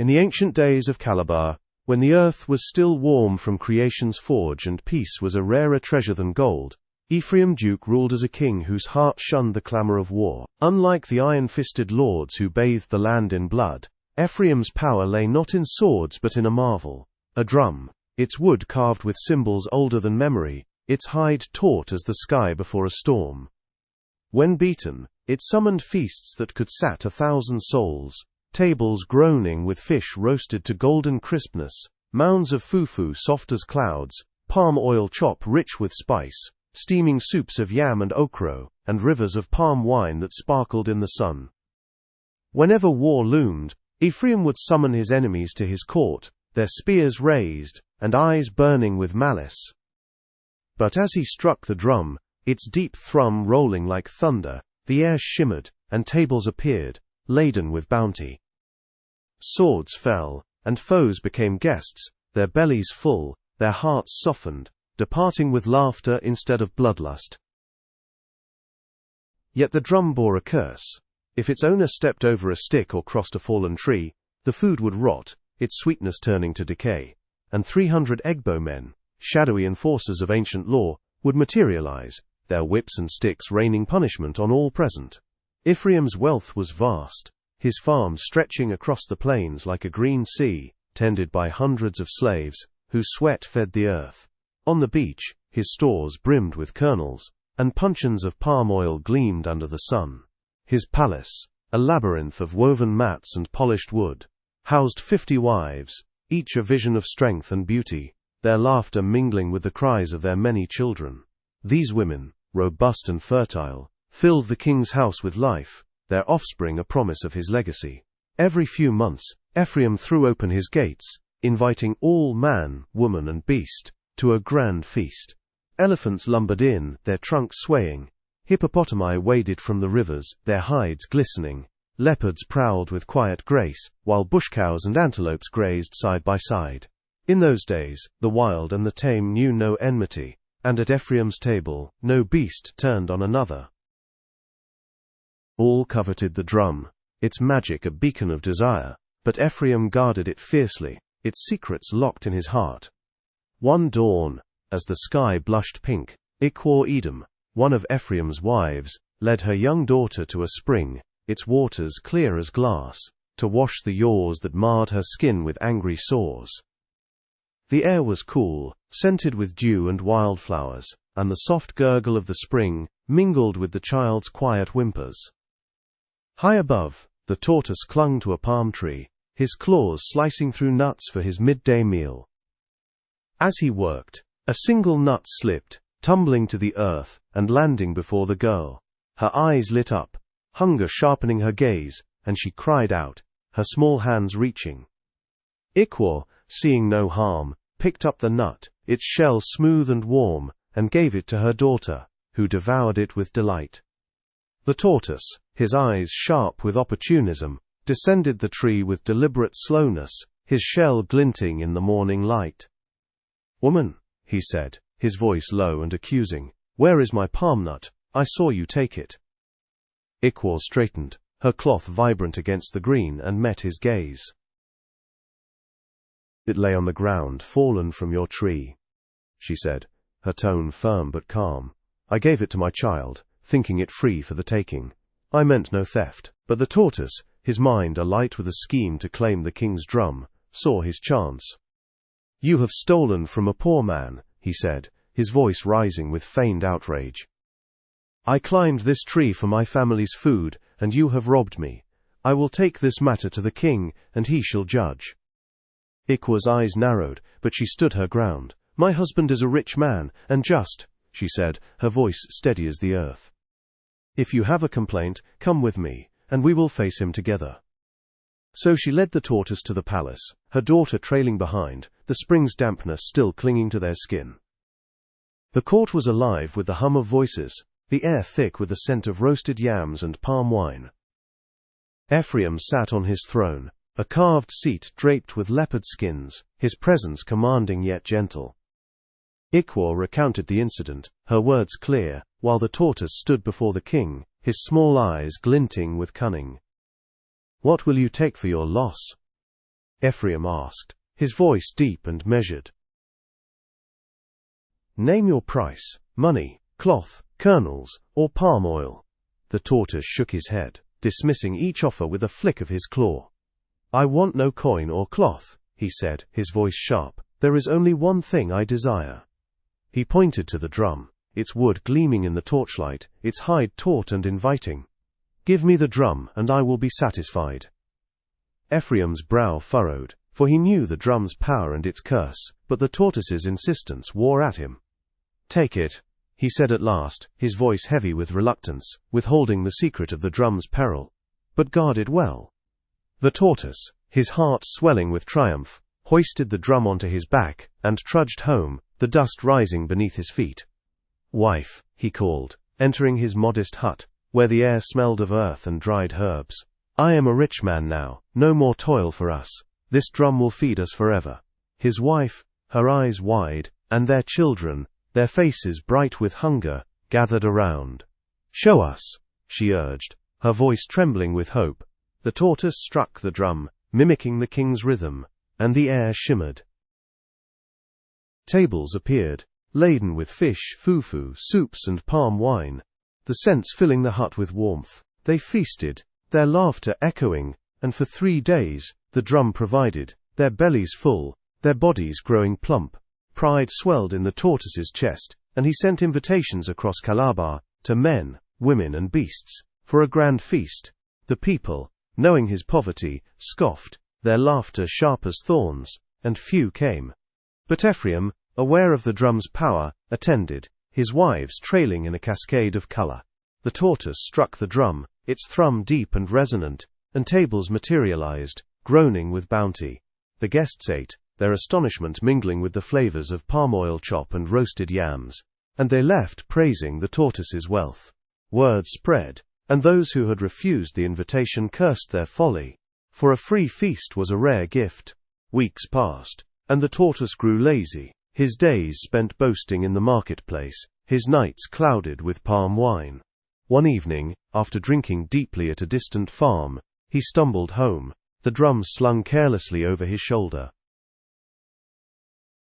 In the ancient days of Calabar, when the earth was still warm from creation's forge and peace was a rarer treasure than gold, Ephraim Duke ruled as a king whose heart shunned the clamor of war. Unlike the iron-fisted lords who bathed the land in blood, Ephraim's power lay not in swords but in a marvel, a drum, its wood carved with symbols older than memory, its hide taut as the sky before a storm. When beaten, it summoned feasts that could sat 1,000 souls, tables groaning with fish roasted to golden crispness, mounds of fufu soft as clouds, palm oil chop rich with spice, steaming soups of yam and okra, and rivers of palm wine that sparkled in the sun. Whenever war loomed, Ephraim would summon his enemies to his court, their spears raised, and eyes burning with malice. But as he struck the drum, its deep thrum rolling like thunder, the air shimmered, and tables appeared, laden with bounty. Swords fell, and foes became guests, their bellies full, their hearts softened, departing with laughter instead of bloodlust. Yet the drum bore a curse. If its owner stepped over a stick or crossed a fallen tree, the food would rot, its sweetness turning to decay, and 300 Egbo men, shadowy enforcers of ancient law, would materialize, their whips and sticks raining punishment on all present. Ephraim's wealth was vast, his farms stretching across the plains like a green sea, tended by hundreds of slaves, whose sweat fed the earth. On the beach, his stores brimmed with kernels, and puncheons of palm oil gleamed under the sun. His palace, a labyrinth of woven mats and polished wood, housed 50 wives, each a vision of strength and beauty, their laughter mingling with the cries of their many children. These women, robust and fertile, filled the king's house with life, their offspring a promise of his legacy. Every few months, Ephraim threw open his gates, inviting all man, woman and beast to a grand feast. Elephants lumbered in, their trunks swaying. Hippopotami waded from the rivers, their hides glistening. Leopards prowled with quiet grace, while bush cows and antelopes grazed side by side. In those days, the wild and the tame knew no enmity, and at Ephraim's table, no beast turned on another. All coveted the drum, its magic a beacon of desire, but Ephraim guarded it fiercely, its secrets locked in his heart. One dawn, as the sky blushed pink, Ikwor Edom, one of Ephraim's wives, led her young daughter to a spring, its waters clear as glass, to wash the yaws that marred her skin with angry sores. The air was cool, scented with dew and wildflowers, and the soft gurgle of the spring mingled with the child's quiet whimpers. High above, the tortoise clung to a palm tree, his claws slicing through nuts for his midday meal. As he worked, a single nut slipped, tumbling to the earth and landing before the girl. Her eyes lit up, hunger sharpening her gaze, and she cried out, her small hands reaching. Ikwor, seeing no harm, picked up the nut, its shell smooth and warm, and gave it to her daughter, who devoured it with delight. The tortoise, his eyes sharp with opportunism, descended the tree with deliberate slowness, his shell glinting in the morning light. "Woman," he said, his voice low and accusing, "where is my palm nut? I saw you take it." Ikwor straightened, her cloth vibrant against the green, and met his gaze. "It lay on the ground, fallen from your tree," she said, her tone firm but calm. "I gave it to my child, thinking it free for the taking. I meant no theft." But the tortoise, his mind alight with a scheme to claim the king's drum, saw his chance. "You have stolen from a poor man," he said, his voice rising with feigned outrage. "I climbed this tree for my family's food, and you have robbed me. I will take this matter to the king, and he shall judge." Ikwor's eyes narrowed, but she stood her ground. "My husband is a rich man, and just," she said, her voice steady as the earth. "If you have a complaint, come with me, and we will face him together." So she led the tortoise to the palace, her daughter trailing behind, the spring's dampness still clinging to their skin. The court was alive with the hum of voices, the air thick with the scent of roasted yams and palm wine. Ephraim sat on his throne, a carved seat draped with leopard skins, his presence commanding yet gentle. Ikwor recounted the incident, her words clear, while the tortoise stood before the king, his small eyes glinting with cunning. "What will you take for your loss?" Ephraim asked, his voice deep and measured. "Name your price: money, cloth, kernels, or palm oil." The tortoise shook his head, dismissing each offer with a flick of his claw. "I want no coin or cloth," he said, his voice sharp. "There is only one thing I desire." He pointed to the drum, its wood gleaming in the torchlight, its hide taut and inviting. "Give me the drum, and I will be satisfied." Ephraim's brow furrowed, for he knew the drum's power and its curse, but the tortoise's insistence wore at him. "Take it," he said at last, his voice heavy with reluctance, withholding the secret of the drum's peril. "But guard it well." The tortoise, his heart swelling with triumph, hoisted the drum onto his back, and trudged home, the dust rising beneath his feet. "Wife," he called, entering his modest hut, where the air smelled of earth and dried herbs, "I am a rich man now, no more toil for us. This drum will feed us forever." His wife, her eyes wide, and their children, their faces bright with hunger, gathered around. "Show us," she urged, her voice trembling with hope. The tortoise struck the drum, mimicking the king's rhythm, and the air shimmered. Tables appeared, laden with fish, fufu, soups, and palm wine, the scents filling the hut with warmth. They feasted, their laughter echoing, and for 3 days, the drum provided, their bellies full, their bodies growing plump. Pride swelled in the tortoise's chest, and he sent invitations across Calabar, to men, women, and beasts, for a grand feast. The people, knowing his poverty, scoffed, their laughter sharp as thorns, and few came. But Ephraim, aware of the drum's power, attended, his wives trailing in a cascade of color. The tortoise struck the drum, its thrum deep and resonant, and tables materialized, groaning with bounty. The guests ate, their astonishment mingling with the flavors of palm oil chop and roasted yams, and they left praising the tortoise's wealth. Word spread, and those who had refused the invitation cursed their folly, for a free feast was a rare gift. Weeks passed, and the tortoise grew lazy, his days spent boasting in the marketplace, his nights clouded with palm wine. One evening, after drinking deeply at a distant farm, he stumbled home, the drum slung carelessly over his shoulder.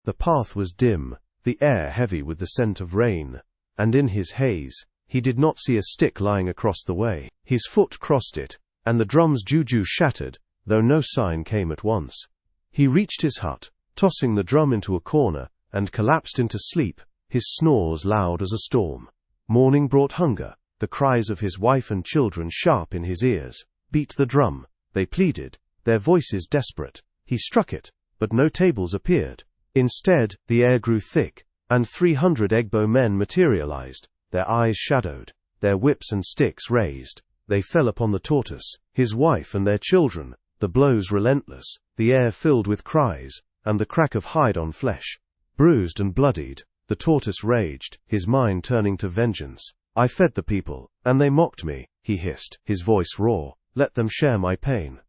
The path was dim, the air heavy with the scent of rain, and in his haze, he did not see a stick lying across the way. His foot crossed it, and the drum's juju shattered, though no sign came at once. He reached his hut, tossing the drum into a corner, and collapsed into sleep, his snores loud as a storm. Morning brought hunger, the cries of his wife and children sharp in his ears. "Beat the drum," they pleaded, their voices desperate. He struck it, but no tables appeared. Instead, the air grew thick, and 300 Egbo men materialized, their eyes shadowed, their whips and sticks raised. They fell upon the tortoise, his wife and their children, the blows relentless, the air filled with cries, and the crack of hide on flesh. Bruised and bloodied, the tortoise raged, his mind turning to vengeance. "I fed the people, and they mocked me," he hissed, his voice raw. "Let them share my pain."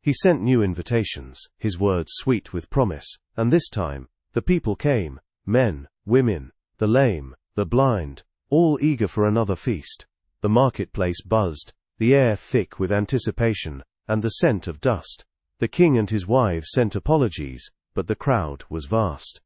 He sent new invitations, his words sweet with promise, and this time, the people came, men, women, the lame, the blind, all eager for another feast. The marketplace buzzed, the air thick with anticipation, and the scent of dust. The king and his wives sent apologies, but the crowd was vast.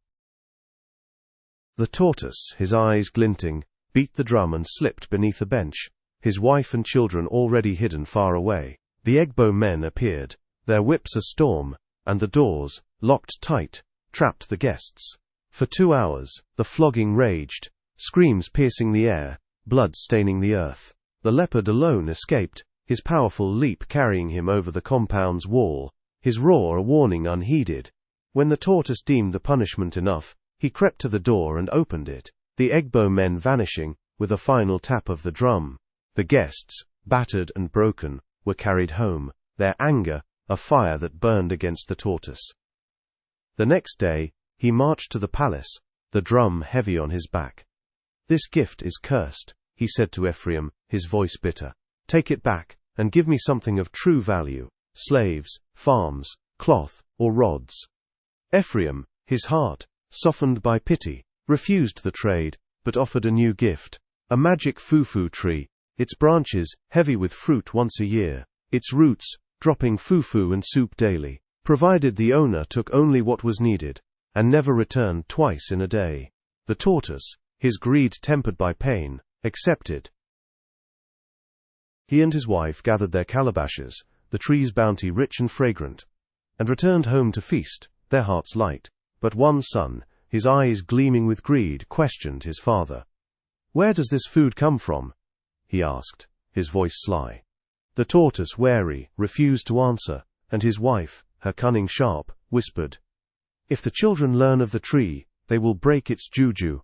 The tortoise, his eyes glinting, beat the drum and slipped beneath a bench, his wife and children already hidden far away. The Egbo men appeared, their whips a storm, and the doors, locked tight, trapped the guests. For 2 hours, the flogging raged, screams piercing the air, blood staining the earth. The leopard alone escaped, his powerful leap carrying him over the compound's wall, his roar a warning unheeded. When the tortoise deemed the punishment enough, he crept to the door and opened it, the Egbo men vanishing, with a final tap of the drum. The guests, battered and broken, were carried home, their anger a fire that burned against the tortoise. The next day, he marched to the palace, the drum heavy on his back. "This gift is cursed," he said to Ephraim, his voice bitter. "Take it back, and give me something of true value, slaves, farms, cloth, or rods." Ephraim, his heart, softened by pity, refused the trade, but offered a new gift, a magic fufu tree, its branches heavy with fruit once a year, its roots dropping fufu and soup daily. provided the owner took only what was needed, and never returned twice in a day. The tortoise, his greed tempered by pain, accepted. He and his wife gathered their calabashes, the tree's bounty rich and fragrant, and returned home to feast, their hearts light. But one son, his eyes gleaming with greed, questioned his father. "Where does this food come from?" he asked, his voice sly. The tortoise, wary, refused to answer, and his wife, her cunning sharp, whispered, "If the children learn of the tree, they will break its juju."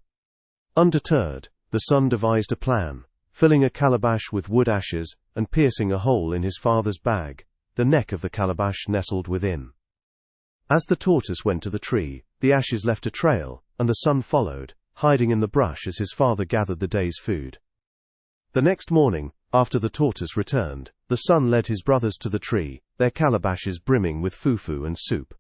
Undeterred, the son devised a plan, filling a calabash with wood ashes and piercing a hole in his father's bag, the neck of the calabash nestled within. As the tortoise went to the tree, the ashes left a trail, and the son followed, hiding in the brush as his father gathered the day's food. The next morning, after the tortoise returned, the son led his brothers to the tree, their calabashes brimming with fufu and soup.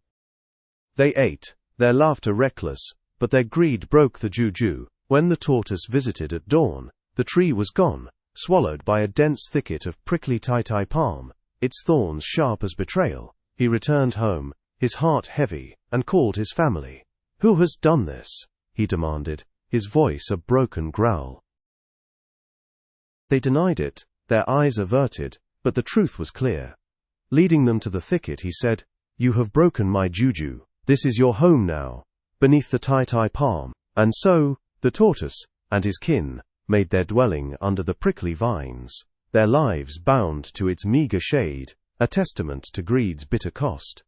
They ate, their laughter reckless, but their greed broke the juju. When the tortoise visited at dawn, the tree was gone, swallowed by a dense thicket of prickly tai-tai palm, its thorns sharp as betrayal. He returned home, his heart heavy, and called his family. "Who has done this?" he demanded, his voice a broken growl. They denied it, their eyes averted, but the truth was clear. Leading them to the thicket, he said, "You have broken my juju. This is your home now, beneath the tai-tai palm." And so, the tortoise and his kin made their dwelling under the prickly vines, their lives bound to its meager shade, a testament to greed's bitter cost.